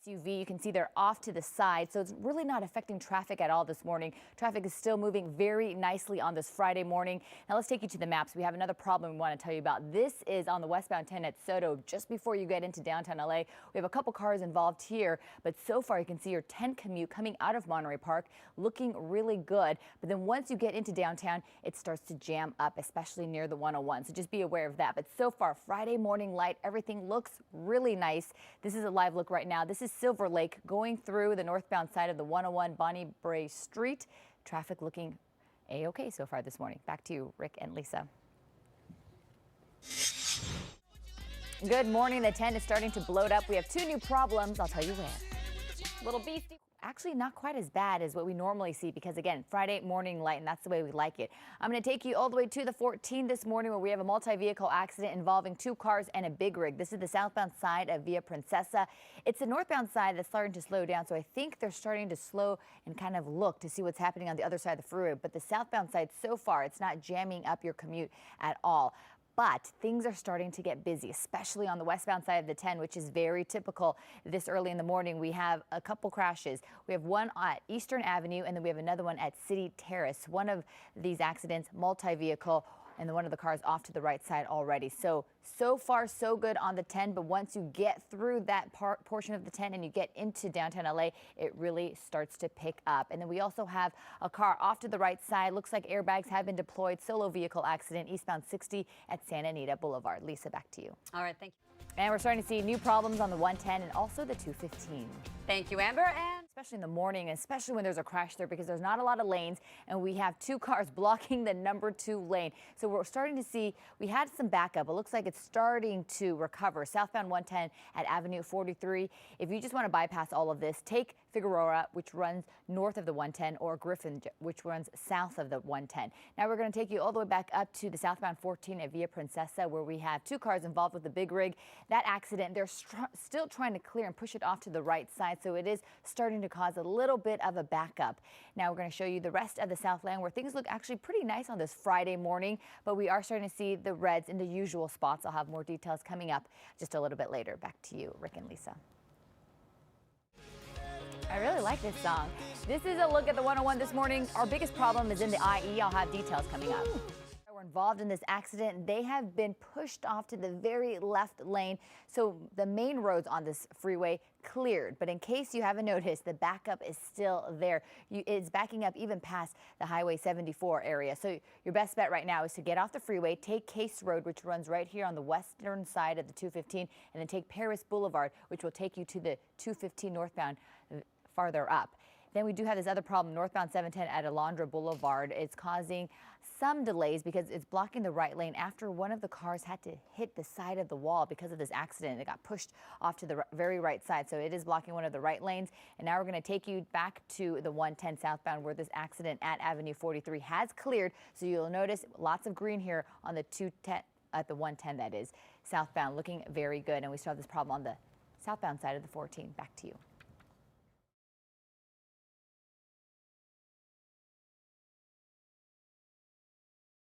SUV. You can see they're off to the side, so it's really not affecting traffic at all this morning. Traffic is still moving very nicely on this Friday morning. Now let's take you to the maps. We have another problem we want to tell you about. This is on the westbound 10 at Soto, just before you get into downtown LA. We have a couple cars involved here, but so far you can see your 10 commute coming out of Monterey Park looking really good. But then once you get into downtown, it starts to jam up, especially near the 101. So just be aware of that. But so far, Friday morning light, everything looks really nice. This is a live look right now. This is Silver Lake going through the northbound side of the 101 Bonnie Bray Street. Traffic looking A-OK so far this morning. Back to you, Rick and Lisa. Good morning. The 10 is starting to bloat up. We have two new problems. I'll tell you where. Little beastie. Actually, not quite as bad as what we normally see because, again, Friday morning light, and that's the way we like it. I'm going to take you all the way to the 14 this morning where we have a multi-vehicle accident involving two cars and a big rig. This is the southbound side of Via Princesa. It's the northbound side that's starting to slow down, so I think they're starting to slow and kind of look to see what's happening on the other side of the freeway. But the southbound side, so far, it's not jamming up your commute at all. But things are starting to get busy, especially on the westbound side of the 10, which is very typical this early in the morning. We have a couple crashes. We have one at Eastern Avenue, and then we have another one at City Terrace. One of these accidents, multi-vehicle, and one of the cars off to the right side already. So far, so good on the 10. But once you get through that portion of the 10 and you get into downtown LA, it really starts to pick up. And then we also have a car off to the right side. Looks like airbags have been deployed. Solo vehicle accident eastbound 60 at Santa Anita Boulevard. Lisa, back to you. All right, thank you. And we're starting to see new problems on the 110 and also the 215. Thank you, Amber. And especially in the morning, especially when there's a crash there because there's not a lot of lanes and we have two cars blocking the number 2 lane. So we're starting to see, we had some backup. It looks like it's starting to recover. Southbound 110 at Avenue 43. If you just want to bypass all of this, take Figueroa, which runs north of the 110, or Griffin, which runs south of the 110. Now we're going to take you all the way back up to the southbound 14 at Via Princesa, where we have two cars involved with the big rig. That accident, they're still trying to clear and push it off to the right side, so it is starting to cause a little bit of a backup. Now we're going to show you the rest of the Southland, where things look actually pretty nice on this Friday morning, but we are starting to see the reds in the usual spots. I'll have more details coming up just a little bit later. Back to you, Rick and Lisa. I really like this song. This is a look at the 101 this morning. Our biggest problem is in the IE. I'll have details coming up. We're involved in this accident. They have been pushed off to the very left lane. So the main roads on this freeway cleared. But in case you haven't noticed, the backup is still there. It's backing up even past the Highway 74 area. So your best bet right now is to get off the freeway, take Case Road, which runs right here on the western side of the 215, and then take Paris Boulevard, which will take you to the 215 northbound farther up. Then we do have this other problem, northbound 710 at Alondra Boulevard. It's causing some delays because it's blocking the right lane after one of the cars had to hit the side of the wall because of this accident. It got pushed off to the very right side, so it is blocking one of the right lanes. And now we're going to take you back to the 110 southbound, where this accident at Avenue 43 has cleared. So you'll notice lots of green here on the 210 at the 110, that is southbound, looking very good. And we still have this problem on the southbound side of the 14. Back to you.